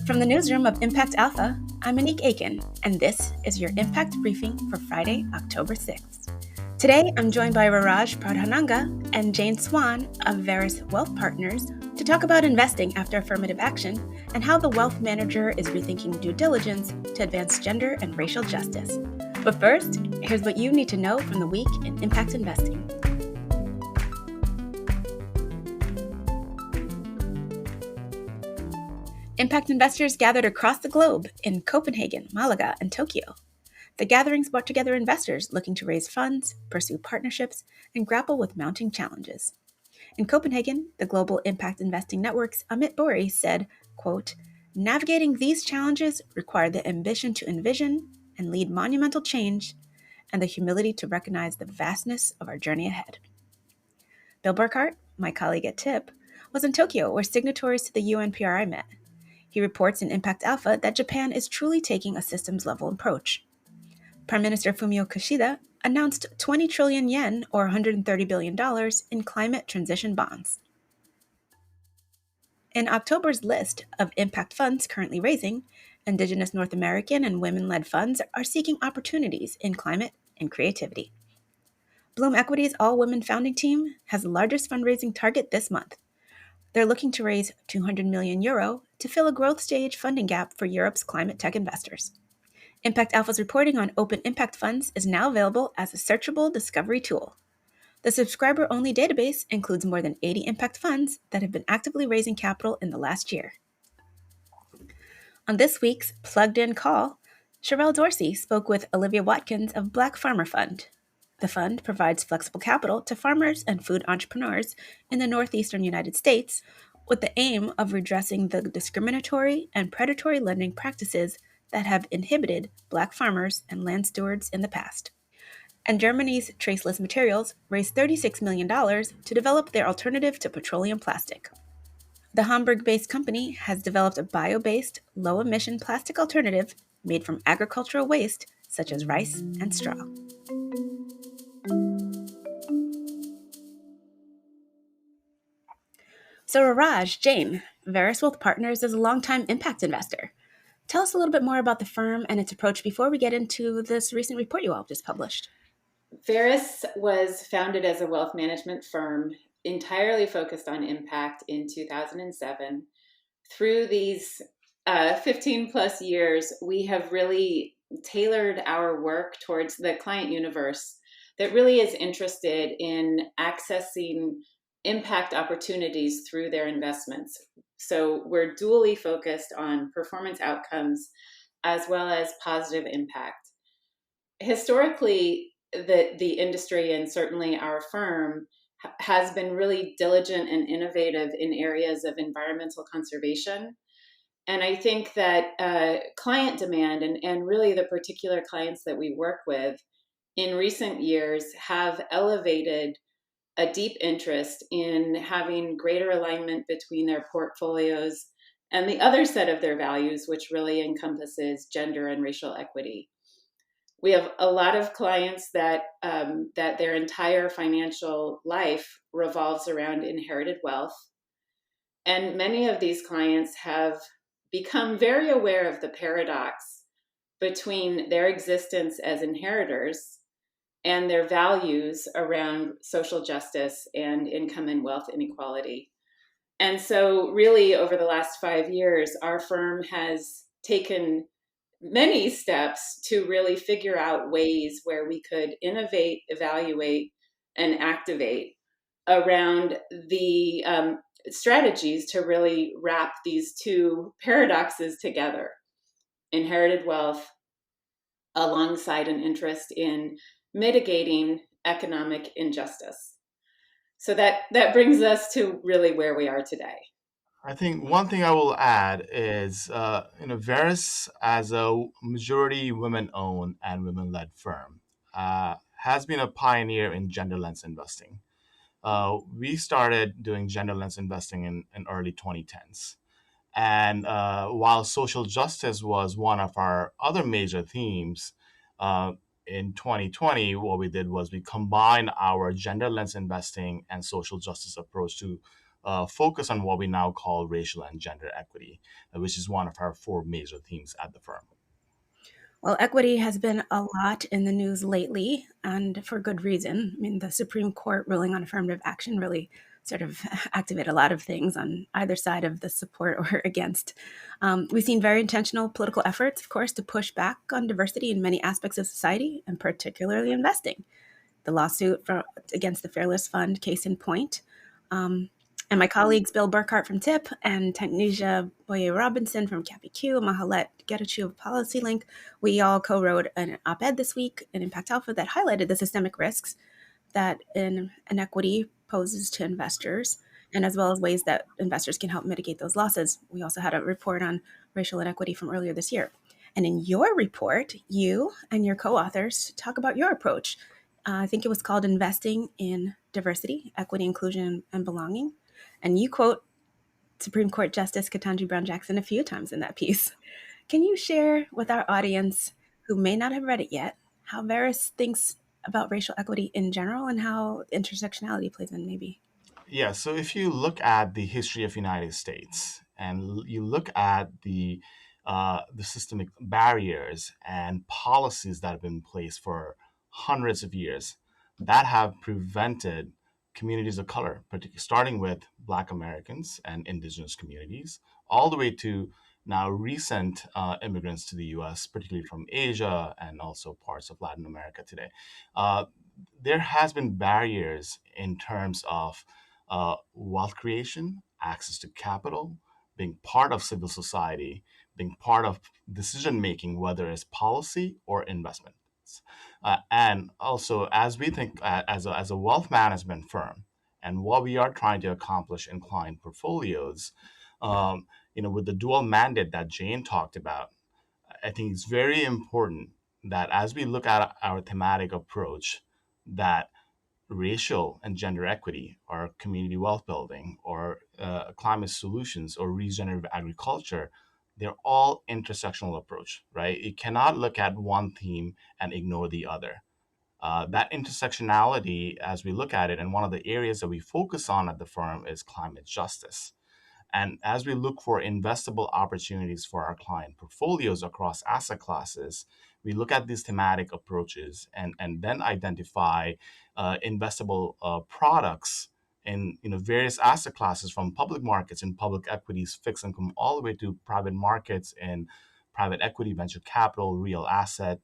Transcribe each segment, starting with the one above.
From the newsroom of Impact Alpha, I'm Monique Aiken, and this is your Impact Briefing for Friday, October 6th. Today, I'm joined by Roraj, Pradhananga, and Jane Swan of Veris Wealth Partners to talk about investing after affirmative action and how the wealth manager is rethinking due diligence to advance gender and racial justice. But first, here's what you need to know from the week in impact investing. Impact investors gathered across the globe in Copenhagen, Malaga, and Tokyo. The gatherings brought together investors looking to raise funds, pursue partnerships, and grapple with mounting challenges. In Copenhagen, the Global Impact Investing Network's Amit Bori said, quote, "Navigating these challenges required the ambition to envision and lead monumental change and the humility to recognize the vastness of our journey ahead." Bill Burkhart, my colleague at TIP, was in Tokyo where signatories to the UNPRI met. He reports in Impact Alpha that Japan is truly taking a systems-level approach. Prime Minister Fumio Kishida announced 20 trillion yen, or $130 billion, in climate transition bonds. In October's list of impact funds currently raising, Indigenous North American and women-led funds are seeking opportunities in climate and creativity. Bloom Equity's all-women founding team has the largest fundraising target this month. They're looking to raise €200 million to fill a growth stage funding gap for Europe's climate tech investors. Impact Alpha's reporting on open impact funds is now available as a searchable discovery tool. The subscriber-only database includes more than 80 impact funds that have been actively raising capital in the last year. On this week's Plugged In Call, Sherelle Dorsey spoke with Olivia Watkins of Black Farmer Fund. The fund provides flexible capital to farmers and food entrepreneurs in the northeastern United States with the aim of redressing the discriminatory and predatory lending practices that have inhibited Black farmers and land stewards in the past. And Germany's Traceless Materials raised $36 million to develop their alternative to petroleum plastic. The Hamburg-based company has developed a bio-based, low-emission plastic alternative made from agricultural waste such as rice and straw. So Roraj, Jane, Veris Wealth Partners is a longtime impact investor. Tell us a little bit more about the firm and its approach before we get into this recent report you all just published. Veris was founded as a wealth management firm entirely focused on impact in 2007. Through these 15 plus years, we have really tailored our work towards the client universe that really is interested in accessing impact opportunities through their investments. So we're dually focused on performance outcomes as well as positive impact. Historically, the industry and certainly our firm has been really diligent and innovative in areas of environmental conservation. And I think that client demand and really the particular clients that we work with in recent years have elevated a deep interest in having greater alignment between their portfolios and the other set of their values, which really encompasses gender and racial equity. We have a lot of clients that their entire financial life revolves around inherited wealth. And many of these clients have become very aware of the paradox between their existence as inheritors and their values around social justice and income and wealth inequality. And so really over the last 5 years, our firm has taken many steps to really figure out ways where we could innovate, evaluate, and activate around the strategies to really wrap these two paradoxes together: inherited wealth alongside an interest in mitigating economic injustice. So that brings us to really where we are today. I think one thing I will add is, Veris, as a majority women-owned and women-led firm, has been a pioneer in gender lens investing. We started doing gender lens investing in early 2010s. And while social justice was one of our other major themes, in 2020, what we did was we combined our gender lens investing and social justice approach to focus on what we now call racial and gender equity, which is one of our four major themes at the firm. Well, equity has been a lot in the news lately, and for good reason. I mean, the Supreme Court ruling on affirmative action really sort of activated a lot of things on either side of the support or against. We've seen very intentional political efforts, of course, to push back on diversity in many aspects of society, and particularly investing. The lawsuit against the Fairless Fund, case in point. Um, and my colleagues Bill Burkhart from TIP and Tanisha Boye Robinson from CAPIQ and Mahalet Getachew of PolicyLink, we all co-wrote an op-ed this week in Impact Alpha that highlighted the systemic risks that inequity poses to investors, and as well as ways that investors can help mitigate those losses. We also had a report on racial inequity from earlier this year. And in your report, you and your co-authors talk about your approach. I think it was called Investing in Diversity, Equity, Inclusion, and Belonging. And you quote Supreme Court Justice Ketanji Brown Jackson a few times in that piece. Can you share with our audience who may not have read it yet how Veris thinks about racial equity in general and how intersectionality plays in maybe? Yeah, so if you look at the history of United States and you look at the systemic barriers and policies that have been in place for hundreds of years that have prevented communities of color, particularly starting with Black Americans and Indigenous communities, all the way to now recent immigrants to the U.S., particularly from Asia and also parts of Latin America today. Uh, there has been barriers in terms of wealth creation, access to capital, being part of civil society, being part of decision making, whether it's policy or investments. And also, as we think as a wealth management firm, and what we are trying to accomplish in client portfolios, with the dual mandate that Jane talked about, I think it's very important that as we look at our thematic approach, that racial and gender equity or community wealth building or climate solutions or regenerative agriculture, they're all intersectional approach, right? You cannot look at one theme and ignore the other. That intersectionality, as we look at it, and one of the areas that we focus on at the firm is climate justice. And as we look for investable opportunities for our client portfolios across asset classes, we look at these thematic approaches and then identify investable products in various asset classes, from public markets and public equities, fixed income, all the way to private markets and private equity, venture capital, real asset,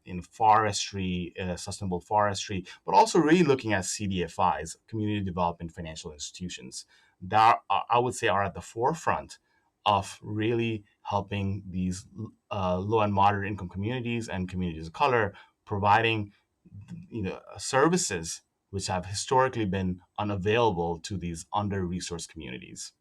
in forestry, sustainable forestry, but also really looking at CDFIs, community development financial institutions, that I would say are at the forefront of really helping these low and moderate income communities and communities of color, providing services which have historically been unavailable to these under-resourced communities.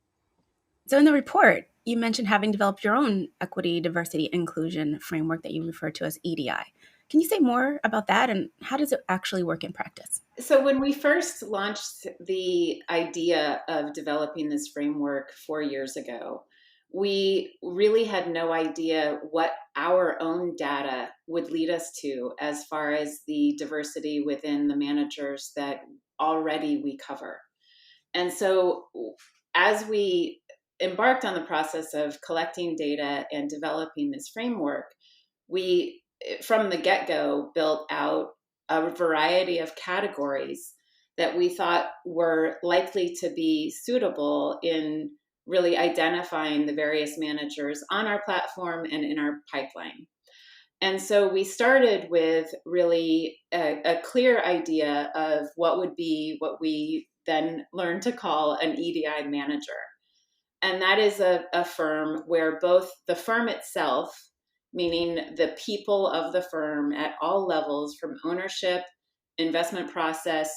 So in the report, you mentioned having developed your own equity, diversity, inclusion framework that you refer to as EDI. Can you say more about that and how does it actually work in practice? So when we first launched the idea of developing this framework 4 years ago, we really had no idea what our own data would lead us to as far as the diversity within the managers that already we cover. And so as we embarked on the process of collecting data and developing this framework, we, from the get-go, built out a variety of categories that we thought were likely to be suitable in really identifying the various managers on our platform and in our pipeline. And so we started with really a clear idea of what would be what we then learned to call an EDI manager. And that is a firm where both the firm itself, meaning the people of the firm at all levels, from ownership, investment process,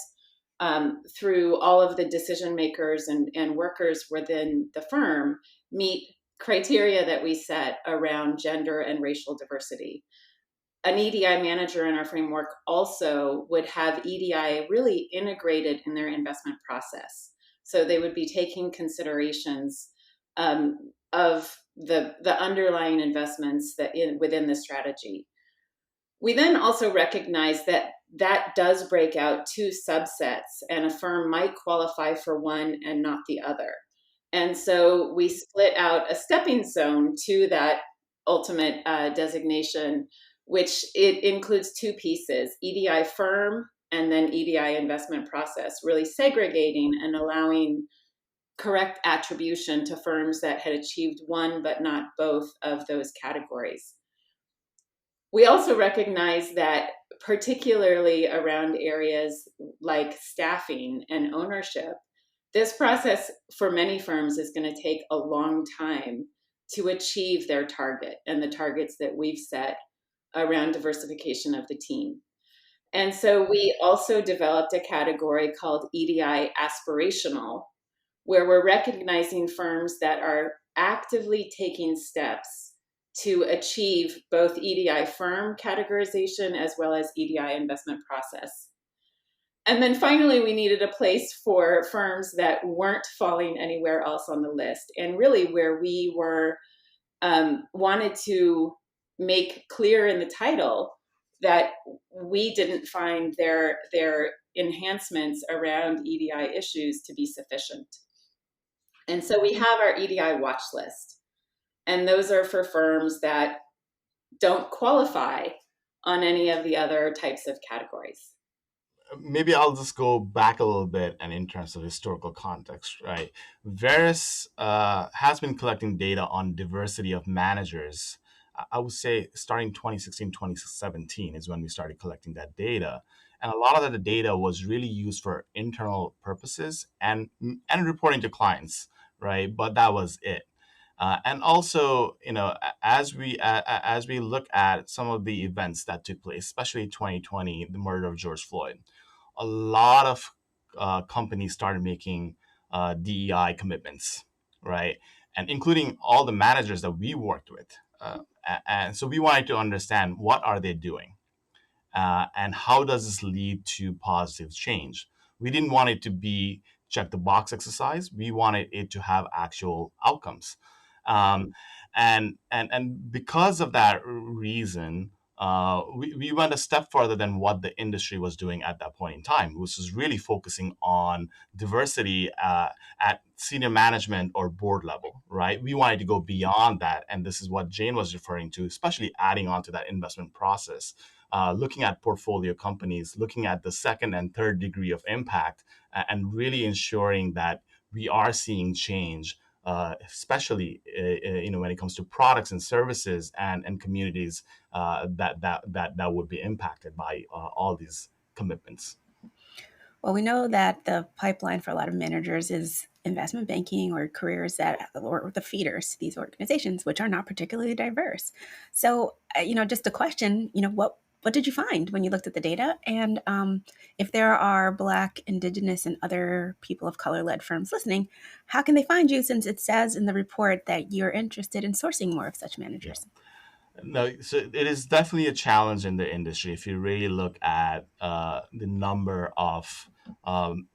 through all of the decision makers and workers within the firm, meet criteria that we set around gender and racial diversity. An EDI manager in our framework also would have EDI really integrated in their investment process. So they would be taking considerations of the underlying investments that within the strategy. We then also recognize that that does break out two subsets, and a firm might qualify for one and not the other. And so we split out a stepping stone to that ultimate designation, which it includes two pieces: EDI firm and then EDI investment process, really segregating and allowing correct attribution to firms that had achieved one but not both of those categories. We also recognize that, particularly around areas like staffing and ownership, this process for many firms is going to take a long time to achieve their target and the targets that we've set around diversification of the team. And so we also developed a category called EDI aspirational, where we're recognizing firms that are actively taking steps to achieve both EDI firm categorization as well as EDI investment process. And then finally, we needed a place for firms that weren't falling anywhere else on the list, and really where we were wanted to make clear in the title that we didn't find their enhancements around EDI issues to be sufficient. And so we have our EDI watch list, and those are for firms that don't qualify on any of the other types of categories. Maybe I'll just go back a little bit, and in terms of historical context, right? Veris has been collecting data on diversity of managers. I would say starting 2016, 2017 is when we started collecting that data. And a lot of the data was really used for internal purposes and reporting to clients, right? But that was it. And also, as we look at some of the events that took place, especially 2020, the murder of George Floyd, a lot of companies started making DEI commitments, right? And including all the managers that we worked with. And so we wanted to understand, what are they doing? And how does this lead to positive change? We didn't want it to be check the box exercise. We wanted it to have actual outcomes. Um, and because of that reason, we went a step further than what the industry was doing at that point in time, which was really focusing on diversity at senior management or board level, right? We wanted to go beyond that. And this is what Jane was referring to, especially adding on to that investment process, looking at portfolio companies, looking at the second and third degree of impact, and really ensuring that we are seeing change, especially when it comes to products and services and communities that would be impacted by all these commitments. Well, we know that the pipeline for a lot of managers is investment banking or careers that or the feeders to these organizations, which are not particularly diverse. So, just a question, what did you find when you looked at the data? And if there are Black, Indigenous, and other people of color-led firms listening, how can they find you, since it says in the report that you're interested in sourcing more of such managers? Yeah. No, so it is definitely a challenge in the industry. If you really look at the number of um,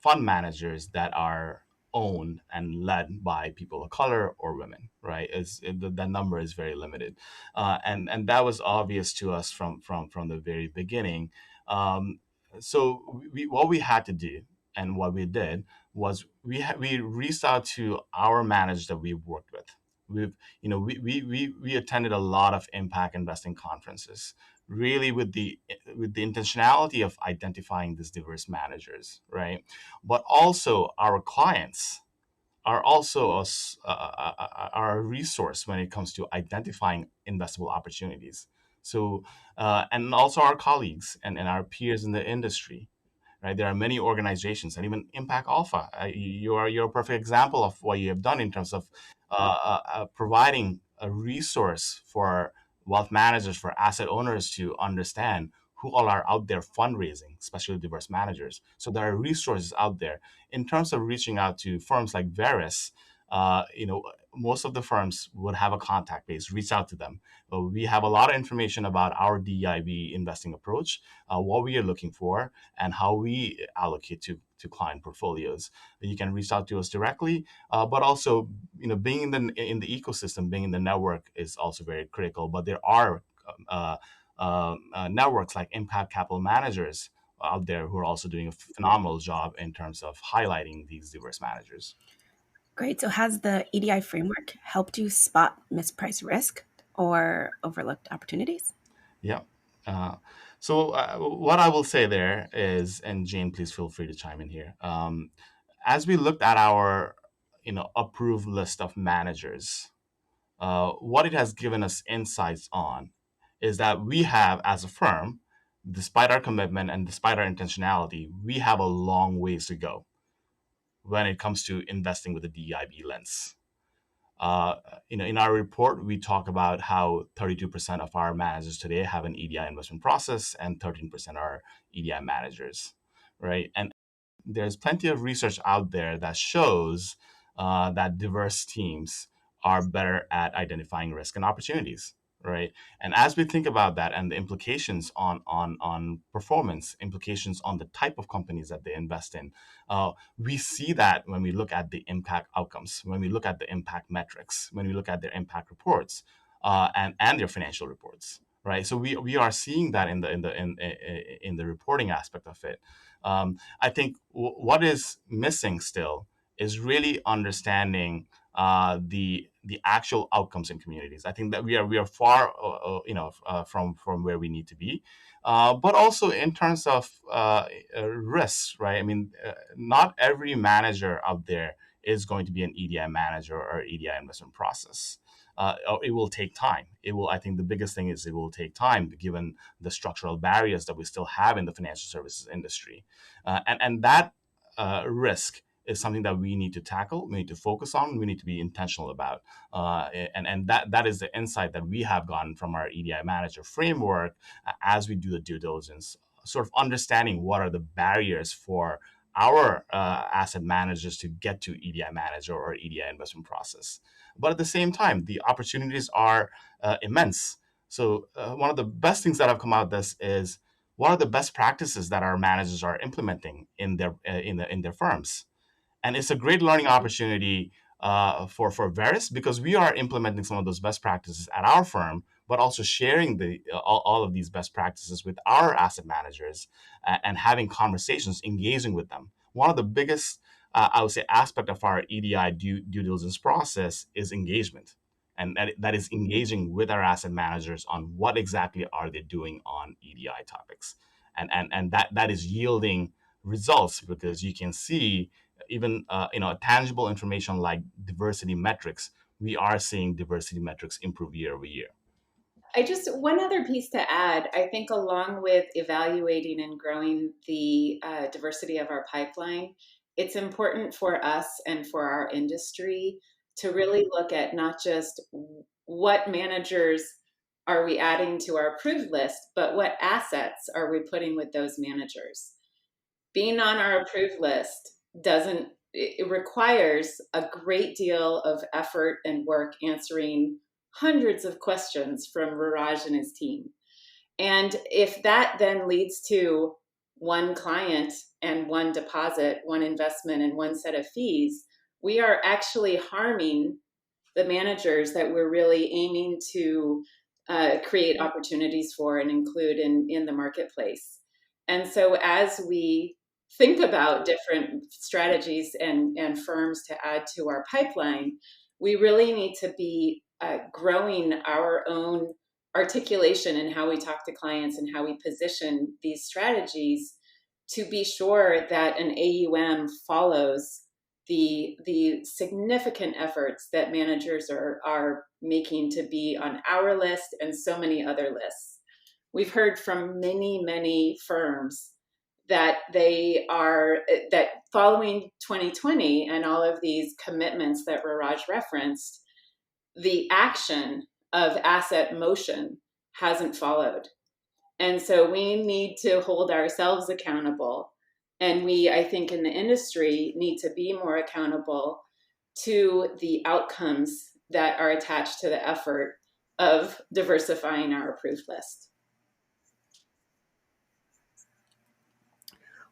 fund managers that are owned and led by people of color or women, right? That number is very limited, and that was obvious to us from the very beginning. Um, so what we had to do, and what we did, was we reached out to our managers that we worked with. We attended a lot of impact investing conferences, really with the intentionality of identifying these diverse managers, right? But also our clients are also are a resource when it comes to identifying investable opportunities. So and also our colleagues and our peers in the industry, right? There are many organizations, and even Impact Alpha. You're a perfect example of what you have done in terms of providing a resource for wealth managers, for asset owners to understand who all are out there fundraising, especially diverse managers. So there are resources out there. In terms of reaching out to firms like Veris, most of the firms would have a contact base. Reach out to them. We have a lot of information about our DIB investing approach, what we are looking for, and how we allocate to client portfolios. You can reach out to us directly, but also, being in the ecosystem, being in the network is also very critical. But there are networks like Impact Capital Managers out there who are also doing a phenomenal job in terms of highlighting these diverse managers. Great. So, has the EDI framework helped you spot mispriced risk or overlooked opportunities? Yeah. Uh, what I will say there is, and Jane, please feel free to chime in here. As we looked at our, approved list of managers, what it has given us insights on is that we have, as a firm, despite our commitment and despite our intentionality, we have a long ways to go when it comes to investing with a DIB lens. Uh, in our report, we talk about how 32% of our managers today have an EDI investment process and 13% are EDI managers, right? And there's plenty of research out there that shows that diverse teams are better at identifying risk and opportunities, right? And as we think about that and the implications on performance, implications on the type of companies that they invest in, we see that when we look at the impact outcomes, when we look at the impact metrics, when we look at their impact reports, and their financial reports, right? So we are seeing that in the reporting aspect of it. I think what is missing still is really understanding the actual outcomes in communities. I think that we are far from where we need to be, but also in terms of risks, right? I mean, not every manager out there is going to be an EDI manager or EDI investment process. It will take time. It will. I think the biggest thing is it will take time, given the structural barriers that we still have in the financial services industry, and that risk is something that we need to tackle. We need to focus on. We need to be intentional about, and that is the insight that we have gotten from our EDI manager framework as we do the due diligence, sort of understanding what are the barriers for our asset managers to get to EDI manager or EDI investment process. But at the same time, the opportunities are immense. So one of the best things that have come out of this is what are the best practices that our managers are implementing in their firms. And it's a great learning opportunity for Veris, because we are implementing some of those best practices at our firm, but also sharing all of these best practices with our asset managers, and having conversations, engaging with them. One of the biggest, I would say, aspect of our EDI due diligence process is engagement, and that is engaging with our asset managers on what exactly are they doing on EDI topics, and that is yielding results, because you can see even tangible information like diversity metrics. We are seeing diversity metrics improve year over year. I just, one other piece to add, I think along with evaluating and growing the diversity of our pipeline, it's important for us and for our industry to really look at not just what managers are we adding to our approved list, but what assets are we putting with those managers. Being on our approved list doesn't, it requires a great deal of effort and work answering hundreds of questions from Roraj and his team. And if that then leads to one client and one deposit, one investment, and one set of fees, we are actually harming the managers that we're really aiming to create opportunities for and include in the marketplace. And so as we think about different strategies and firms to add to our pipeline, we really need to be growing our own articulation in how we talk to clients and how we position these strategies to be sure that an AUM follows the significant efforts that managers are making to be on our list and so many other lists. We've heard from many firms that that following 2020 and all of these commitments that Roraj referenced, the action of asset motion hasn't followed. And so we need to hold ourselves accountable. And we, I think, in the industry need to be more accountable to the outcomes that are attached to the effort of diversifying our approved list.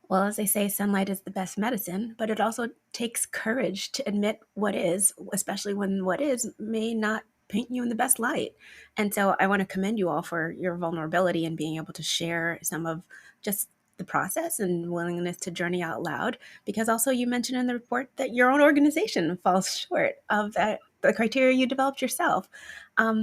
Well, as they say, sunlight is the best medicine, but it also takes courage to admit what is, especially when what is may not paint you in the best light. And so I want to commend you all for your vulnerability and being able to share some of just the process and willingness to journey out loud, because also you mentioned in the report that your own organization falls short of the criteria you developed yourself.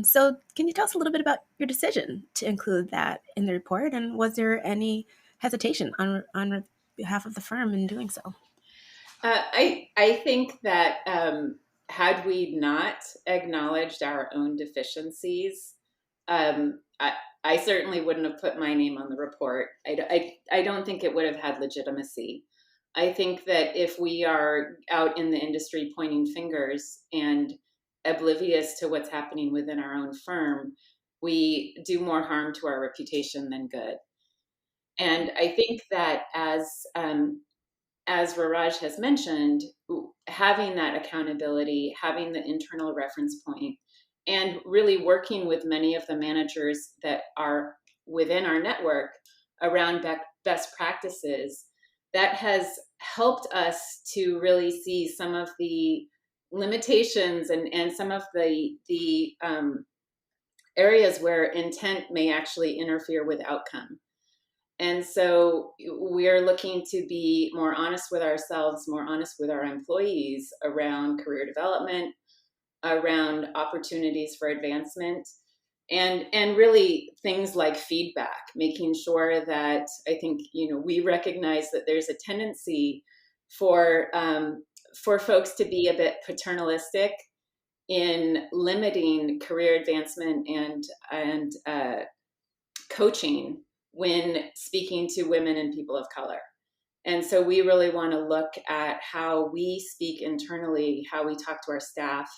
So can you tell us a little bit about your decision to include that in the report, and was there any hesitation on behalf of the firm in doing so? I think that had we not acknowledged our own deficiencies, I certainly wouldn't have put my name on the report. I don't think it would have had legitimacy. I think that if we are out in the industry pointing fingers and oblivious to what's happening within our own firm, we do more harm to our reputation than good. And I think that as Roraj has mentioned, having that accountability, having the internal reference point, and really working with many of the managers that are within our network around best practices, that has helped us to really see some of the limitations and some of the areas where intent may actually interfere with outcome. And so we're looking to be more honest with ourselves, more honest with our employees around career development, around opportunities for advancement, and really things like feedback, making sure that I think, we recognize that there's a tendency for folks to be a bit paternalistic in limiting career advancement and coaching when speaking to women and people of color. And so we really want to look at how we speak internally, how we talk to our staff,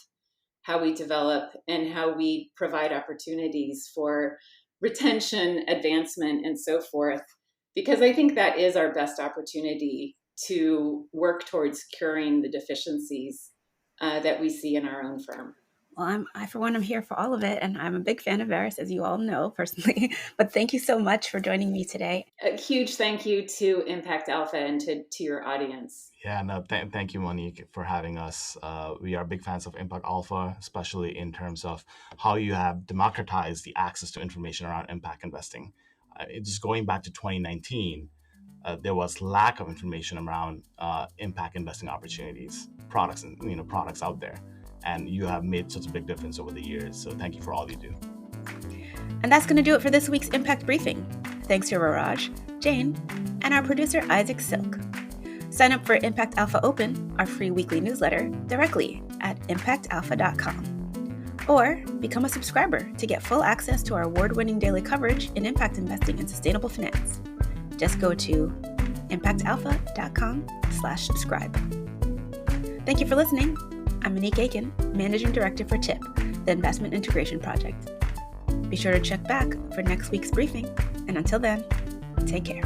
how we develop, and how we provide opportunities for retention, advancement, and so forth. Because I think that is our best opportunity to work towards curing the deficiencies that we see in our own firm. Well, for one, I'm here for all of it, and I'm a big fan of Veris, as you all know personally. But thank you so much for joining me today. A huge thank you to Impact Alpha and to your audience. Yeah, no, thank you, Monique, for having us. We are big fans of Impact Alpha, especially in terms of how you have democratized the access to information around impact investing. Just going back to 2019, there was lack of information around impact investing opportunities, products, and products out there. And you have made such a big difference over the years. So thank you for all you do. And that's going to do it for this week's Impact Briefing. Thanks to Roraj, Jane, and our producer, Isaac Silk. Sign up for Impact Alpha Open, our free weekly newsletter, directly at impactalpha.com. Or become a subscriber to get full access to our award-winning daily coverage in impact investing and sustainable finance. Just go to impactalpha.com/subscribe. Thank you for listening. I'm Monique Aiken, Managing Director for TIP, the Investment Integration Project. Be sure to check back for next week's briefing, and until then, take care.